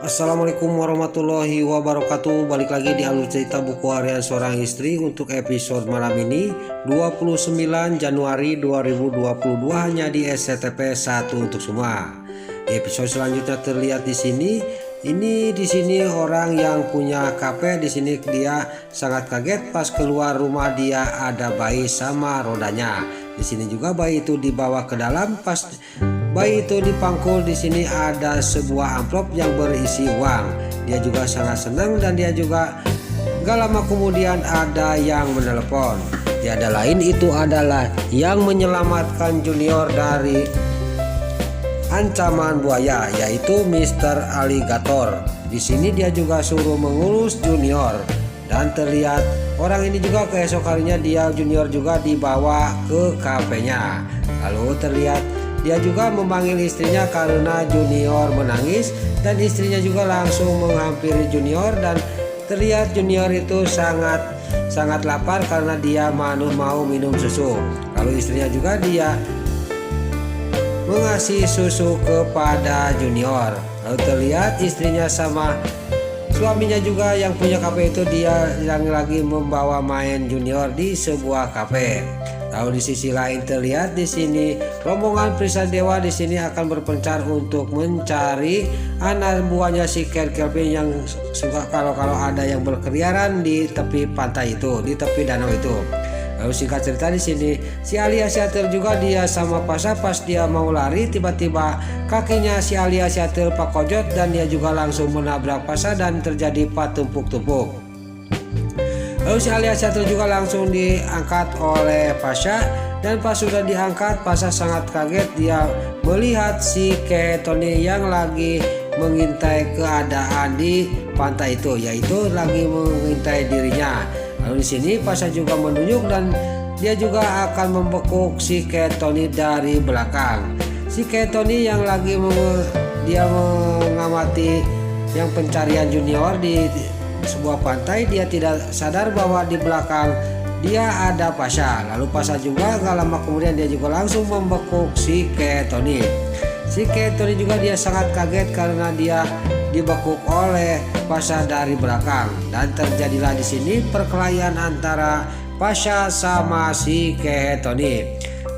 Assalamualaikum warahmatullahi wabarakatuh. Balik lagi di alur cerita buku harian seorang istri untuk episode malam ini 29 Januari 2022 hanya di SCTP 1 untuk semua. Di episode selanjutnya terlihat di sini. Di sini orang yang punya kafe di sini dia sangat kaget pas keluar rumah dia ada bayi sama rodanya. Di sini juga bayi itu dibawa ke dalam. Pas bayi itu dipangkul, di sini ada sebuah amplop yang berisi uang. Dia juga sangat senang dan dia juga gak lama kemudian ada yang menelepon. Tiada lain itu adalah yang menyelamatkan Junior dari ancaman buaya, yaitu Mr. Alligator. Di sini dia juga suruh mengurus Junior dan terlihat orang ini juga keesok harinya Junior juga dibawa ke kafenya. Lalu terlihat dia juga memanggil istrinya karena Junior menangis dan istrinya juga langsung menghampiri Junior dan terlihat Junior itu sangat lapar karena dia mau minum susu. Lalu istrinya juga dia mengasih susu kepada Junior. Lalu terlihat istrinya sama suaminya juga yang punya kafe itu dia yang lagi membawa main Junior di sebuah kafe. Lalu di sisi lain terlihat di sini rombongan Prisa Dewa di sini akan berpencar untuk mencari anak buahnya si Kelvin yang suka kalau ada yang berkeliaran di tepi pantai itu, di tepi danau itu. Lalu singkat cerita di sini si Alia Seatel juga dia sama Pasha pas dia mau lari tiba-tiba kakinya si Alia Seatel pakojot dan dia juga langsung menabrak Pasha dan terjadi patumpuk-tumpuk. Lalu si Alia Seatel juga langsung diangkat oleh Pasha dan pas sudah diangkat Pasha sangat kaget dia melihat si Tony yang lagi mengintai keadaan di pantai itu, yaitu lagi mengintai dirinya. Lalu di sini Pasha juga menunjuk dan dia juga akan membekuk si Tony dari belakang. Si Tony yang lagi dia mengamati yang pencarian Junior di sebuah pantai, dia tidak sadar bahwa di belakang dia ada Pasha. Lalu Pasha juga gak lama kemudian dia juga langsung membekuk si Tony. Si Tony juga dia sangat kaget karena dia dibekuk oleh Pasha dari belakang dan terjadilah di sini perkelahian antara Pasha sama si Tony.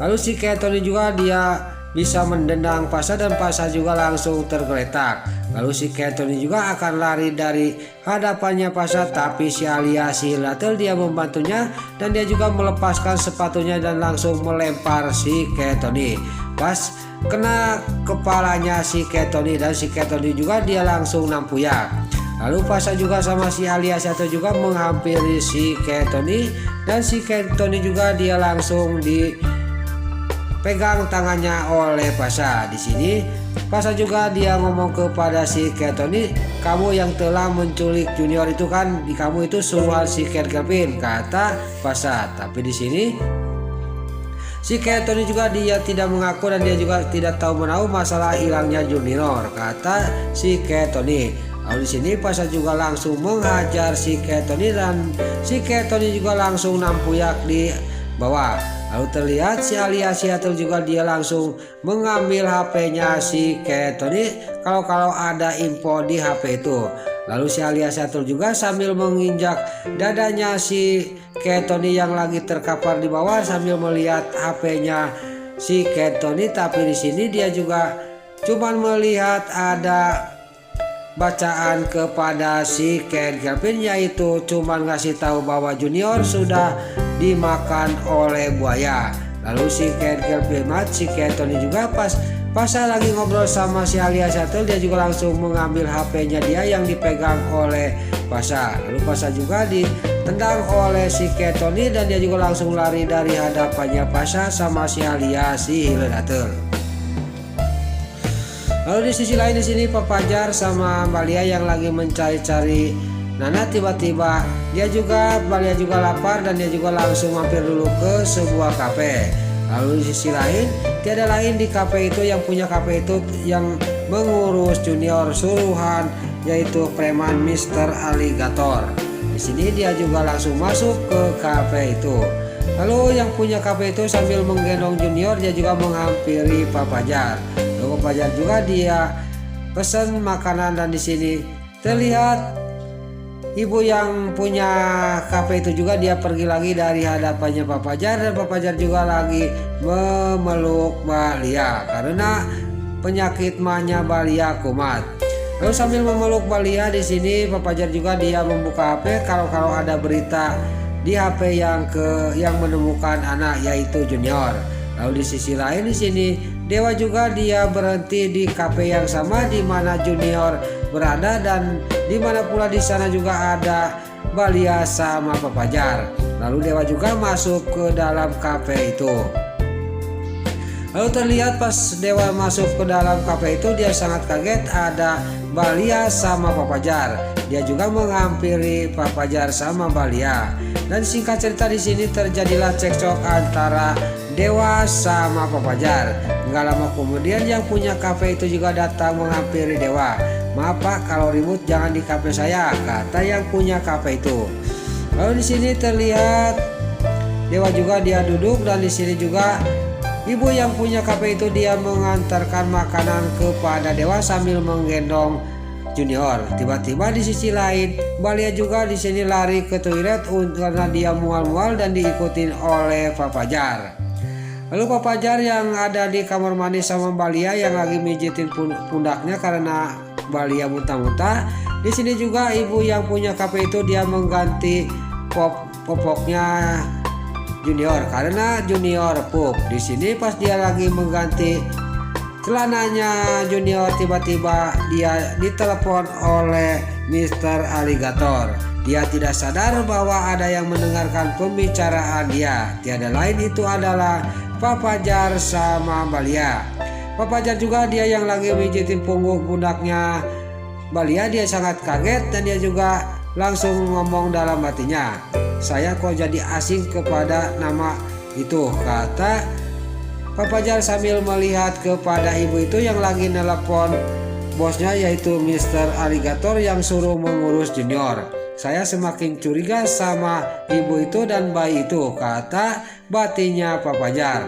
Lalu si Tony juga dia bisa mendendang Pasha dan Pasha juga langsung tergeletak. Lalu si Tony juga akan lari dari hadapannya Pasha, tapi si Alia Seatel dia membantunya dan dia juga melepaskan sepatunya dan langsung melempar si Tony. Pas kena kepalanya si Tony dan si Tony juga dia langsung nampuyak. Lalu Pasha juga sama si Alia Seatel juga menghampiri si Tony dan si Tony juga dia langsung dipegang tangannya oleh Pasha. Di sini Pasha juga dia ngomong kepada si Tony, kamu yang telah menculik Junior itu kan, di kamu itu suruhan si Kelvin, kata Pasha. Tapi di sini si Tony juga dia tidak mengaku dan dia juga tidak tahu menahu masalah hilangnya Junior, kata si Tony. Lalu di sini Pasha juga langsung menghajar si Tony dan si Tony juga langsung nampuyak di bawah. Lalu terlihat si Alia Seatel juga dia langsung mengambil HP-nya si Tony kalau ada info di HP itu. Lalu si Alia Seatel juga sambil menginjak dadanya si Tony yang lagi terkapar di bawah sambil melihat HP-nya si Tony, tapi di sini dia juga cuman melihat ada bacaan kepada si Kelvin, yaitu cuman ngasih tahu bahwa Junior sudah dimakan oleh buaya. Lalu si Kelvin si Tony juga pas Pasha lagi ngobrol sama si Alia Seatel dia juga langsung mengambil HP-nya dia yang dipegang oleh Pasha. Lalu Pasha juga ditendang oleh si Tony dan dia juga langsung lari dari hadapannya Pasha sama si Alia Seatel. Lalu di sisi lain di sini Pak Fajar sama Mbak Lia yang lagi mencari-cari Nana, tiba-tiba Mbak Lia juga lapar dan dia juga langsung mampir dulu ke sebuah kafe. Lalu di sisi lain tiada lain di kafe itu yang punya kafe itu yang mengurus Junior suruhan, yaitu preman Mr. Alligator. Di sini dia juga langsung masuk ke kafe itu. Lalu yang punya kafe itu sambil menggendong Junior dia juga menghampiri Pak Fajar. Lalu Pak Fajar juga dia pesan makanan, dan di sini terlihat ibu yang punya kafe itu juga dia pergi lagi dari hadapannya Pak Fajar, dan Pak Fajar juga lagi memeluk Mbak Lia karena penyakit mahnya Mbak Lia kumat. Lalu sambil memeluk Mbak Lia di sini Pak Fajar juga dia membuka HP kalau ada berita di HP yang menemukan anak yaitu Junior. Lalu di sisi lain di sini Dewa juga dia berhenti di kafe yang sama di mana Junior berada, dan di mana pula di sana juga ada Mbak Lia sama Pak Fajar. Lalu Dewa juga masuk ke dalam kafe itu. Lalu terlihat pas Dewa masuk ke dalam kafe itu dia sangat kaget ada Mbak Lia sama Pak Fajar. Dia juga menghampiri Pak Fajar sama Mbak Lia. Dan singkat cerita di sini terjadilah cekcok antara Dewa sama Pak Fajar. Enggak lama kemudian yang punya kafe itu juga datang menghampiri Dewa. "Maaf Pak, kalau ribut jangan di kafe saya," kata yang punya kafe itu. Lalu di sini terlihat Dewa juga dia duduk, dan di sini juga ibu yang punya kafe itu dia mengantarkan makanan kepada Dewa sambil menggendong Junior. Tiba-tiba di sisi lain Mbak Lia juga di sini lari ke toilet karena dia mual-mual dan diikutin oleh Pak Fajar. Lalu Pak Fajar yang ada di kamar mandi sama Mbak Lia yang lagi mijitin pundaknya karena Mbak Lia muntah-muntah. Di sini juga ibu yang punya kafe itu dia mengganti popoknya Junior karena Junior pup. Di sini pas dia lagi mengganti celananya Junior, tiba-tiba dia ditelepon oleh Mr. Alligator. Dia tidak sadar bahwa ada yang mendengarkan pembicaraan dia. Tiada lain itu adalah Pak Fajar sama Mbak Lia. Pak Fajar juga dia yang lagi mijitin punggung pundaknya Mbak Lia. Dia sangat kaget dan dia juga langsung ngomong dalam hatinya, "Saya kok jadi asing kepada nama itu," kata Pak Fajar sambil melihat kepada ibu itu yang lagi nelpon bosnya yaitu Mr. Alligator yang suruh mengurus Junior. "Saya semakin curiga sama ibu itu dan bayi itu," kata batinnya Pak Fajar.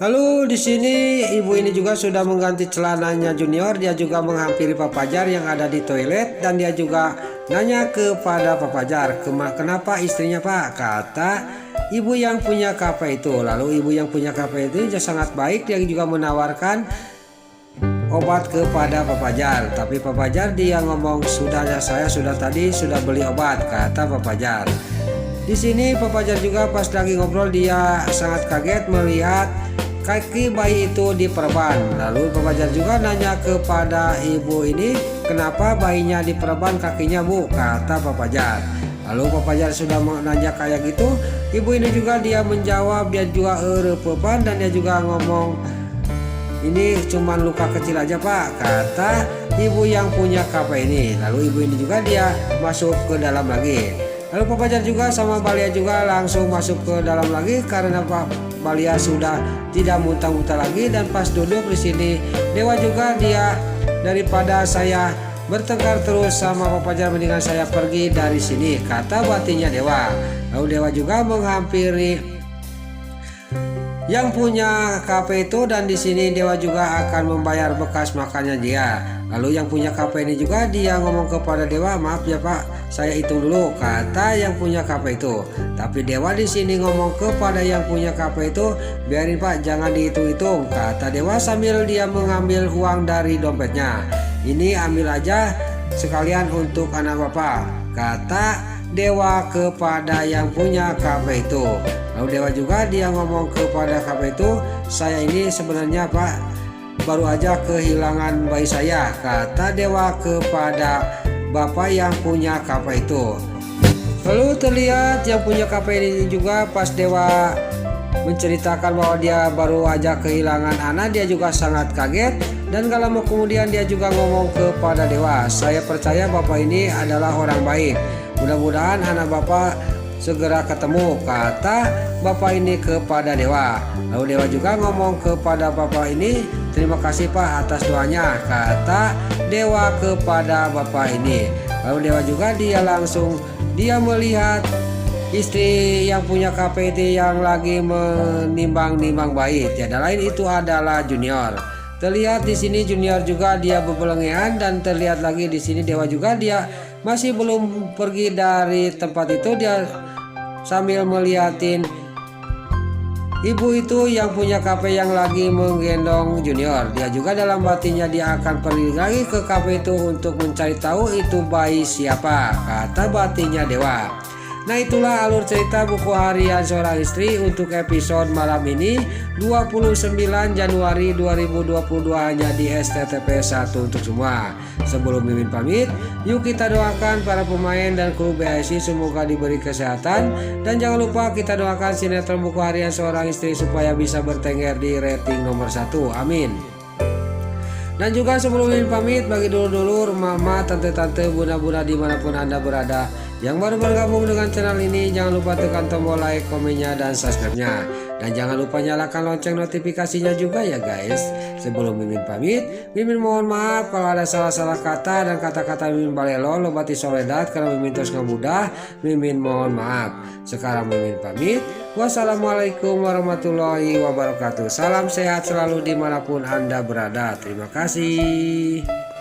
Lalu di sini ibu ini juga sudah mengganti celananya Junior. Dia juga menghampiri Pak Fajar yang ada di toilet dan dia juga nanya kepada Pak Fajar, "Kenapa istrinya Pak?" kata ibu yang punya kafe itu. Lalu ibu yang punya kafe itu sangat baik, dia juga menawarkan obat kepada Pak Fajar. Tapi Pak Fajar dia ngomong, "Saya sudah beli obat," kata Pak Fajar. Di sini Pak Fajar juga pas lagi ngobrol dia sangat kaget melihat kaki bayi itu diperban. Lalu Pak Fajar juga nanya kepada ibu ini, "Kenapa bayinya diperban kakinya Bu?" kata Pak Fajar. Lalu Pak Fajar sudah menanya kayak gitu, ibu ini juga dia menjawab, dia juga repepan dan dia juga ngomong, "Ini cuman luka kecil aja Pak," kata ibu yang punya kafe ini. Lalu ibu ini juga dia masuk ke dalam lagi. Lalu Pak Fajar juga sama Mbak Lia juga langsung masuk ke dalam lagi karena Mbak Lia sudah tidak muntah-muntah lagi. Dan pas duduk di sini Dewa juga dia, "Daripada saya bertengkar terus sama Pak Fajar, mendingan saya pergi dari sini," kata batinnya Dewa. Lalu Dewa juga menghampiri yang punya kafe itu dan di sini Dewa juga akan membayar bekas makannya dia. Lalu yang punya kafe ini juga dia ngomong kepada Dewa, "Maaf ya Pak, saya hitung dulu," kata yang punya kafe itu. Tapi Dewa di sini ngomong kepada yang punya kafe itu, "Biarin Pak, jangan dihitung-hitung," kata Dewa sambil dia mengambil uang dari dompetnya. "Ini ambil aja sekalian untuk anak Bapak," kata Dewa kepada yang punya kafe itu. Lalu Dewa juga dia ngomong kepada kafe itu, "Saya ini sebenarnya Pak baru aja kehilangan bayi saya," kata Dewa kepada bapak yang punya kafe itu. Lalu terlihat yang punya kafe ini juga pas Dewa menceritakan bahwa dia baru aja kehilangan anak, dia juga sangat kaget. Dan gak lama kemudian dia juga ngomong kepada Dewa, "Saya percaya bapak ini adalah orang baik. Mudah-mudahan anak bapak segera ketemu," kata bapak ini kepada Dewa. Lalu Dewa juga ngomong kepada bapak ini, "Terima kasih Pak atas doanya," kata Dewa kepada bapak ini. Lalu Dewa juga dia langsung dia melihat istri yang punya kafe itu yang lagi menimbang-nimbang bayi. Tiada lain itu adalah Junior. Terlihat di sini Junior juga dia bebelengean, dan terlihat lagi di sini Dewa juga dia masih belum pergi dari tempat itu. Dia sambil melihatin ibu itu yang punya kafe yang lagi menggendong Junior. Dia juga dalam batinnya dia akan pergi lagi ke kafe itu untuk mencari tahu itu bayi siapa, kata batinnya Dewa. Nah, itulah alur cerita buku harian seorang istri untuk episode malam ini 29 Januari 2022 hanya di STTP 1 untuk semua. Sebelum Mimin pamit, yuk kita doakan para pemain dan kru BSI semoga diberi kesehatan, dan jangan lupa kita doakan sinetron buku harian seorang istri supaya bisa bertengger di rating nomor 1. Amin. Dan juga sebelum Mimin pamit, bagi dulur-dulur, mama, tante-tante, bunda-bunda dimanapun Anda berada yang baru bergabung dengan channel ini, jangan lupa tekan tombol like, komennya, dan subscribe-nya. Dan jangan lupa nyalakan lonceng notifikasinya juga ya guys. Sebelum Mimin pamit, Mimin mohon maaf kalau ada salah-salah kata dan kata-kata Mimin balelo lobati soledat karena Mimin terus ngamudah. Mimin mohon maaf. Sekarang Mimin pamit. Wassalamualaikum warahmatullahi wabarakatuh. Salam sehat selalu dimanapun Anda berada. Terima kasih.